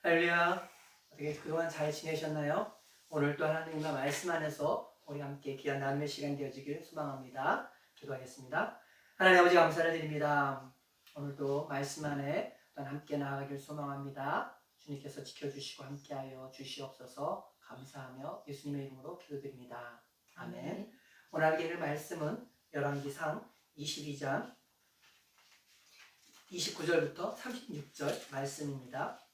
할렐루야. 어떻게 그동안 잘 지내셨나요? 오늘 또 하나님과 말씀 안에서 우리 함께 귀한 나눔의 시간 되어지길 소망합니다. 기도하겠습니다. 하나님 아버지 감사를 드립니다. 오늘도 말씀 안에 또한 함께 나아가길 소망합니다. 주님께서 지켜주시고 함께하여 주시옵소서 감사하며 예수님의 이름으로 기도드립니다. 아멘. 오늘 하게 될 말씀은 열왕기상 22장 29절부터 36절 말씀입니다.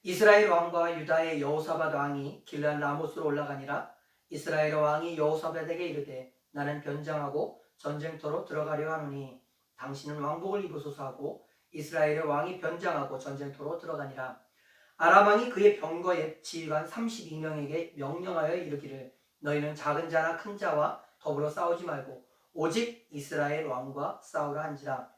이스라엘 왕과 유다의 여호사밧 왕이 길르앗 라못으로 올라가니라. 이스라엘 왕이 여호사밧에게 이르되 나는 변장하고 전쟁터로 들어가려 하노니 당신은 왕복을 입으소서 하고 이스라엘의 왕이 변장하고 전쟁터로 들어가니라. 아람 왕이 그의 병거의 지휘관 32명에게 명령하여 이르기를 너희는 작은 자나 큰 자와 더불어 싸우지 말고 오직 이스라엘 왕과 싸우라 한지라.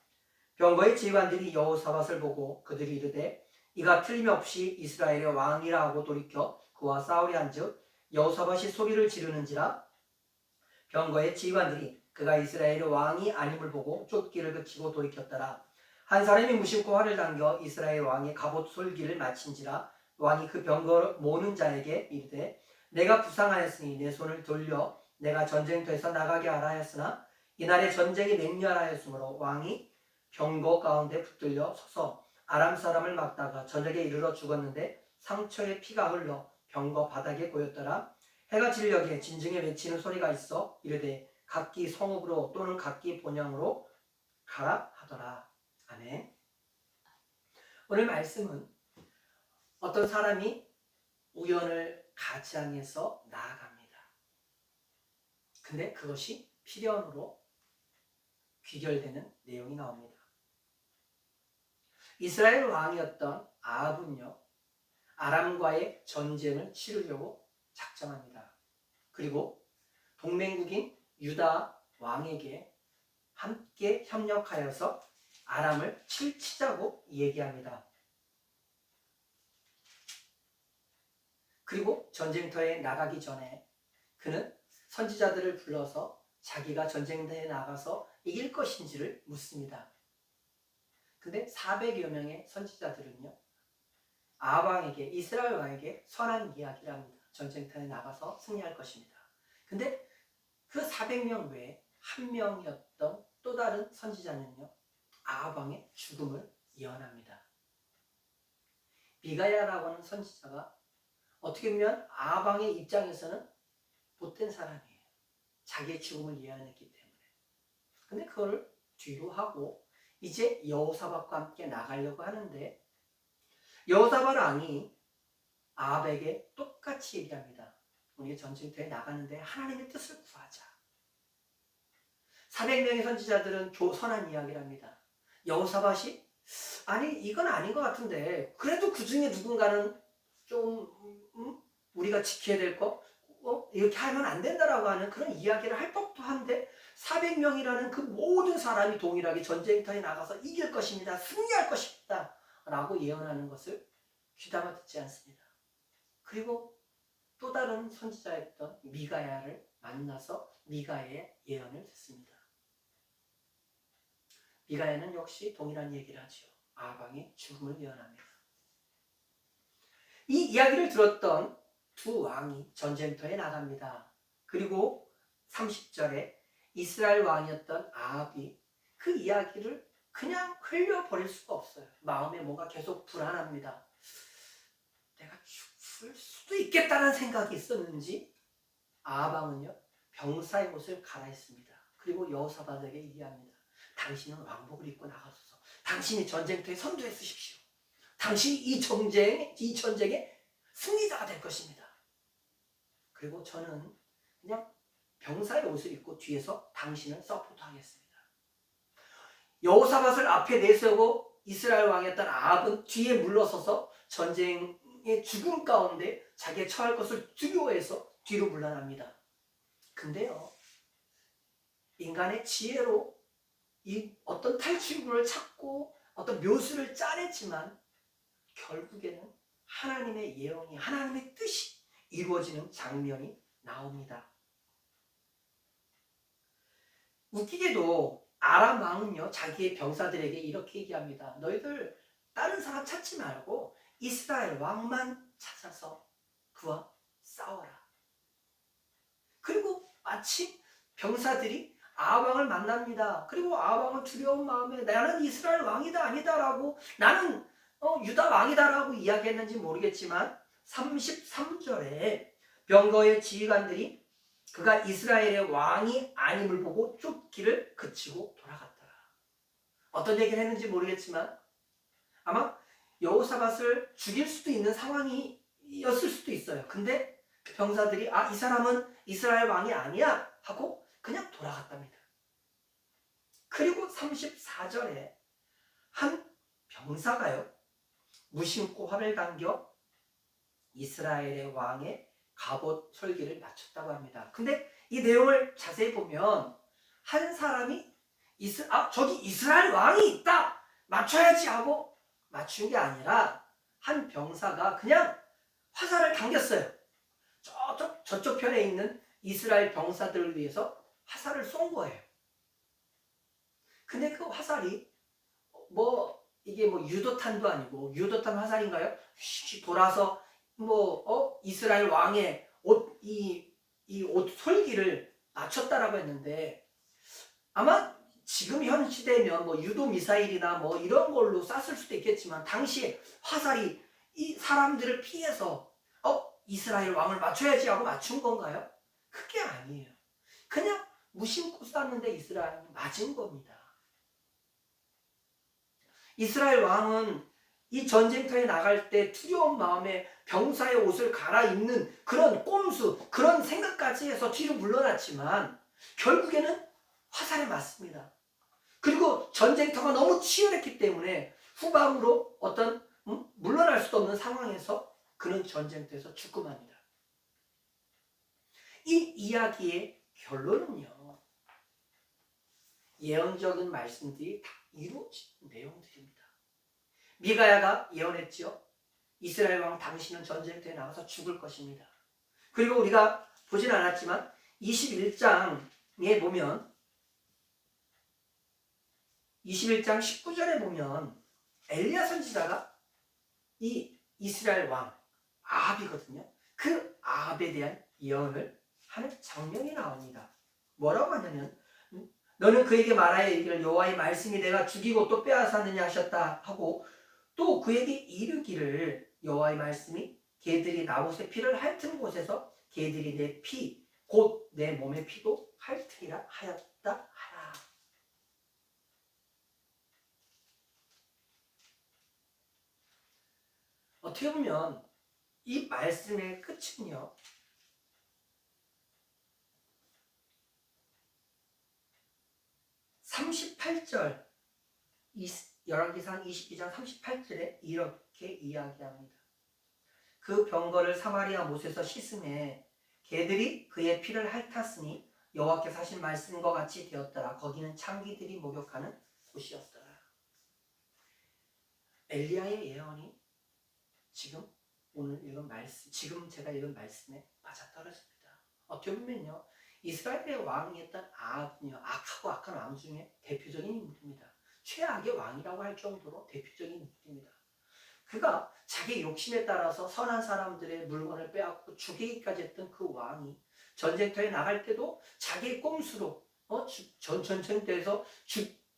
병거의 지휘관들이 여호사밧을 보고 그들이 이르되 이가 틀림없이 이스라엘의 왕이라 하고 돌이켜 그와 싸우려 한즉 여호사밧이 소리를 지르는지라. 병거의 지휘관들이 그가 이스라엘의 왕이 아님을 보고 쫓기를 그치고 돌이켰더라. 한 사람이 무심코 활을 당겨 이스라엘 왕의 갑옷 솔기를 마친지라. 왕이 그 병거를 모는 자에게 이르되 내가 부상하였으니 내 손을 돌려 내가 전쟁터에서 나가게 하라 하였으나 이날에 전쟁이 맹렬하였으므로 왕이 병거 가운데 붙들려 서서 아람 사람을 막다가 저녁에 이르러 죽었는데 상처에 피가 흘러 병거 바닥에 고였더라. 해가 질녘에 진중에 외치는 소리가 있어 이르되 각기 성읍으로 또는 각기 본향으로 가라 하더라. 아멘. 오늘 말씀은 어떤 사람이 우연을 가지항해서 나아갑니다. 근데 그것이 필연으로 귀결되는 내용이 나옵니다. 이스라엘 왕이었던 아합은요, 아람과의 전쟁을 치르려고 작정합니다. 그리고 동맹국인 유다 왕에게 함께 협력하여서 아람을 치자고 얘기합니다. 그리고 전쟁터에 나가기 전에 그는 선지자들을 불러서 자기가 전쟁터에 나가서 이길 것인지를 묻습니다. 근데 400여 명의 선지자들은요, 아합 왕에게, 이스라엘 왕에게 선한 이야기를 합니다. 전쟁터에 나가서 승리할 것입니다. 근데 그 400명 외에 한 명이었던 또 다른 선지자는요, 아합 왕의 죽음을 예언합니다. 미가야라고 하는 선지자가 어떻게 보면 아합 왕의 입장에서는 못된 사람이에요. 자기의 죽음을 예언했기 때문에. 근데 그걸 뒤로 하고 이제 여호사밧과 함께 나가려고 하는데 여호사밧 왕이 아합에게 똑같이 얘기합니다. 우리가 전쟁터에 나가는데 하나님의 뜻을 구하자. 400명의 선지자들은 선한 이야기를 합니다. 여호사밧이 아니 이건 아닌 것 같은데 그래도 그 중에 누군가는 좀 우리가 지켜야 될 거 이렇게 하면 안 된다라고 하는 그런 이야기를 할 법도 한데 400명이라는 그 모든 사람이 동일하게 전쟁터에 나가서 이길 것입니다. 승리할 것입니다. 라고 예언하는 것을 귀담아 듣지 않습니다. 그리고 또 다른 선지자였던 미가야를 만나서 미가야의 예언을 듣습니다. 미가야는 역시 동일한 얘기를 하죠. 아합 왕의 죽음을 예언합니다. 이 이야기를 들었던 두 왕이 전쟁터에 나갑니다. 그리고 30절에 이스라엘 왕이었던 아합이 그 이야기를 그냥 흘려버릴 수가 없어요. 마음에 뭔가 계속 불안합니다. 내가 죽을 수도 있겠다는 생각이 있었는지 아합 왕은요, 병사의 옷을 갈아입습니다. 그리고 여호사밧에게 얘기합니다. 당신은 왕복을 입고 나가소서. 당신이 전쟁터에 선두에 서십시오. 당신이 이 전쟁의 승리자가 될 것입니다. 그리고 저는 그냥 병사의 옷을 입고 뒤에서 당신을 서포트하겠습니다. 여호사밧을 앞에 내세우고 이스라엘 왕이었던 아합은 뒤에 물러서서 전쟁의 죽음 가운데 자기가 처할 것을 두려워해서 뒤로 물러납니다. 근데요, 인간의 지혜로 이 어떤 탈출구를 찾고 어떤 묘수를 짜냈지만 결국에는 하나님의 예언이, 하나님의 뜻이 이루어지는 장면이 나옵니다. 웃기게도 아람 왕은요, 자기의 병사들에게 이렇게 얘기합니다. 너희들 다른 사람 찾지 말고 이스라엘 왕만 찾아서 그와 싸워라. 그리고 마침 병사들이 아합왕을 만납니다. 그리고 아합왕은 두려운 마음에 나는 이스라엘 왕이다 아니다라고 나는 유다 왕이다라고 이야기했는지 모르겠지만 33절에 병거의 지휘관들이 그가 이스라엘의 왕이 아님을 보고 쫓기를 그치고 돌아갔더라. 어떤 얘기를 했는지 모르겠지만 아마 여호사밧을 죽일 수도 있는 상황이었을 수도 있어요. 근데 그 병사들이 이 사람은 이스라엘 왕이 아니야 하고 그냥 돌아갔답니다. 그리고 34절에 한 병사가요 무심코 활을 당겨 이스라엘의 왕의 갑옷 솔기를 맞췄다고 합니다. 근데 이 내용을 자세히 보면 한 사람이 저기 이스라엘 왕이 있다 맞춰야지 하고 맞춘 게 아니라 한 병사가 그냥 화살을 당겼어요. 저쪽 편에 있는 이스라엘 병사들을 위해서 화살을 쏜 거예요. 근데 그 화살이 이게 유도탄도 아니고 유도탄 화살인가요? 돌아서 이스라엘 왕의 이 옷 솔기를 맞췄다라고 했는데 아마 지금 현 시대면 유도 미사일이나 이런 걸로 쐈을 수도 있겠지만 당시에 화살이 이 사람들을 피해서 이스라엘 왕을 맞춰야지 하고 맞춘 건가요? 그게 아니에요. 그냥 무심코 쐈는데 이스라엘이 맞은 겁니다. 이스라엘 왕은 이 전쟁터에 나갈 때 두려운 마음에 병사의 옷을 갈아입는 그런 꼼수, 그런 생각까지 해서 뒤로 물러났지만 결국에는 화살에 맞습니다. 그리고 전쟁터가 너무 치열했기 때문에 후방으로 물러날 수도 없는 상황에서 그는 전쟁터에서 죽고 맙니다. 이 이야기의 결론은요, 예언적인 말씀들이 다 이루어진 내용들입니다. 미가야가 예언했지요. 이스라엘 왕 당신은 전쟁터에 나가서 죽을 것입니다. 그리고 우리가 보진 않았지만 21장에 보면 21장 19절에 보면 엘리야 선지자가 이 이스라엘 왕 아합이거든요. 그 아합에 대한 예언을 하는 장면이 나옵니다. 뭐라고 하냐면 너는 그에게 말하여 이르기를 여호와의 말씀이 내가 죽이고 또 빼앗았느냐 하셨다 하고 또 그에게 이르기를 여호와의 말씀이 개들이 나봇의 피를 핥은 곳에서 개들이 내 피 곧 내 몸의 피도 핥으리라 하였다 하라. 어떻게 보면 이 말씀의 끝은요, 38절 열왕기상 22장 38절에 이렇게 이야기합니다. 그 병거를 사마리아 못에서 씻음에 개들이 그의 피를 핥았으니 여호와께서 하신 말씀과 같이 되었더라. 거기는 창기들이 목욕하는 곳이었더라. 엘리야의 예언이 지금 제가 읽은 말씀에 맞아떨어집니다. 어떻게 보면요, 이스라엘의 왕이었던 아합은요, 악하고 악한 왕 중에 대표적인 인물입니다. 최악의 왕이라고 할 정도로 대표적인 인물입니다. 그가 자기 욕심에 따라서 선한 사람들의 물건을 빼앗고 죽이기까지 했던 그 왕이 전쟁터에 나갈 때도 자기의 꼼수로 전쟁터에서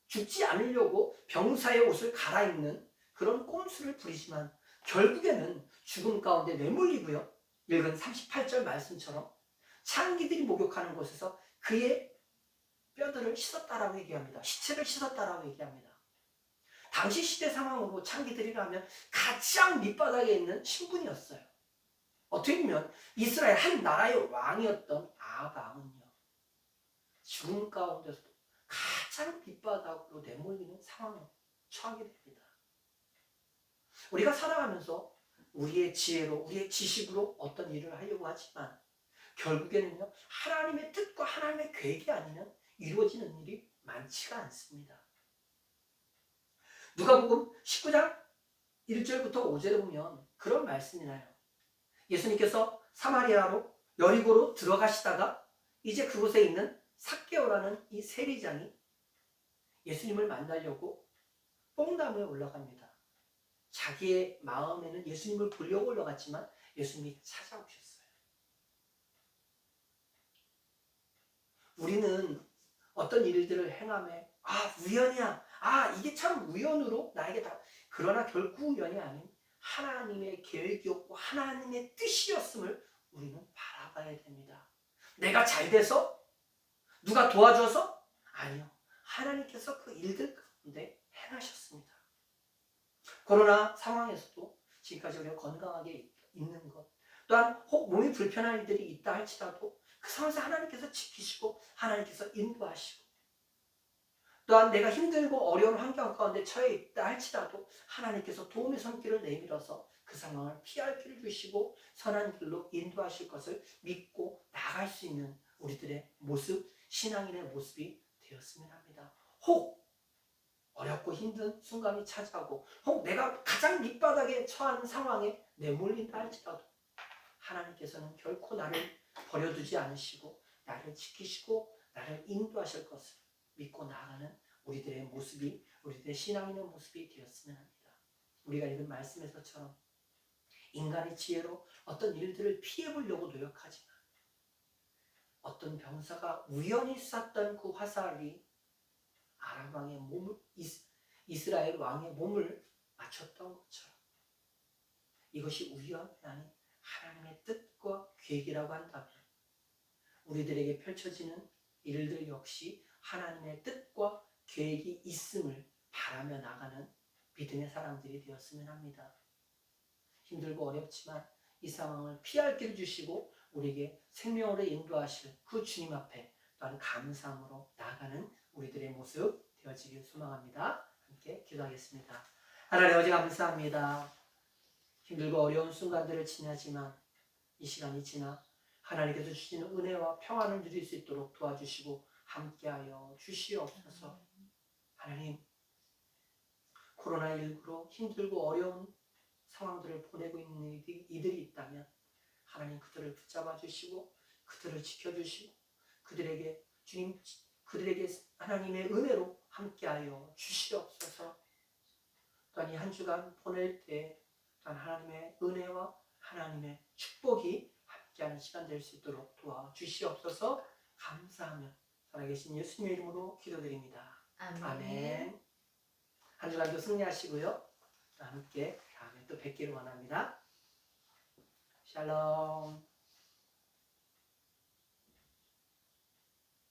죽지 않으려고 병사의 옷을 갈아입는 그런 꼼수를 부리지만 결국에는 죽음 가운데 내몰리고요. 읽은 38절 말씀처럼 창기들이 목욕하는 곳에서 그의 뼈들을 씻었다라고 얘기합니다. 시체를 씻었다라고 얘기합니다. 당시 시대 상황으로 창기들이라면 가장 밑바닥에 있는 신분이었어요. 어떻게 보면 이스라엘 한 나라의 왕이었던 아합 왕은요, 죽음 가운데서도 가장 밑바닥으로 내몰리는 상황에 처하게 됩니다. 우리가 살아가면서 우리의 지혜로, 우리의 지식으로 어떤 일을 하려고 하지만 결국에는요, 하나님의 뜻과 하나님의 계획이 아니면 이루어지는 일이 많지가 않습니다. 누가복음 19장 1절부터 5절에 보면 그런 말씀이 나요. 예수님께서 사마리아로 여리고로 들어가시다가 이제 그곳에 있는 삭개오라는 이 세리장이 예수님을 만나려고 뽕나무에 올라갑니다. 자기의 마음에는 예수님을 보려고 올라갔지만 예수님이 찾아오셨어요. 우리는 어떤 일들을 행함에 우연이야. 이게 참 우연으로 나에게 다. 그러나 결코 우연이 아닌 하나님의 계획이었고 하나님의 뜻이었음을 우리는 바라봐야 됩니다. 내가 잘 돼서? 누가 도와줘서? 아니요. 하나님께서 그 일들 가운데 행하셨습니다. 코로나 상황에서도 지금까지 우리가 건강하게 있는 것, 또한 혹 몸이 불편한 일들이 있다 할지라도 그 상황에서 하나님께서 지키시고 하나님께서 인도하시고, 또한 내가 힘들고 어려운 환경 가운데 처해 있다 할지라도 하나님께서 도움의 손길을 내밀어서 그 상황을 피할 길을 주시고 선한 길로 인도하실 것을 믿고 나갈 수 있는 우리들의 모습, 신앙인의 모습이 되었으면 합니다. 혹 어렵고 힘든 순간이 찾아오고 혹 내가 가장 밑바닥에 처한 상황에 내몰린다 할지라도 하나님께서는 결코 나를 버려두지 않으시고 나를 지키시고 나를 인도하실 것을 믿고 나아가는 우리들의 모습이, 우리들의 신앙인의 모습이 되었으면 합니다. 우리가 읽은 말씀에서처럼 인간의 지혜로 어떤 일들을 피해보려고 노력하지만 어떤 병사가 우연히 쐈던 그 화살이 아람 왕의 몸을, 이스라엘 왕의 몸을 맞췄던 것처럼 이것이 우연이 아닌 하나님의 뜻과 계획이라고 한다면 우리들에게 펼쳐지는 일들 역시 하나님의 뜻과 계획이 있음을 바라며 나가는 믿음의 사람들이 되었으면 합니다. 힘들고 어렵지만 이 상황을 피할 길을 주시고 우리에게 생명으로 인도하실 그 주님 앞에 또한 감사함으로 나아가는 우리들의 모습 되어지길 소망합니다. 함께 기도하겠습니다. 하나님 아버지 감사합니다. 힘들고 어려운 순간들을 지나지만 이 시간이 지나 하나님께서 주시는 은혜와 평안을 누릴 수 있도록 도와주시고 함께하여 주시옵소서. 하나님, 코로나19로 힘들고 어려운 상황들을 보내고 있는 이들이 있다면 하나님 그들을 붙잡아 주시고 그들을 지켜주시고 그들에게 하나님의 은혜로 함께하여 주시옵소서. 또한 이 한 주간 보낼 때 또한 하나님의 은혜와 하나님의 축복이 함께하는 시간 될 수 있도록 도와주시옵소서. 감사하며 살아계신 예수님의 이름으로 기도드립니다. 아멘. 한 주간도 승리하시고요. 함께 다음에 또 뵙기를 원합니다. 샬롬.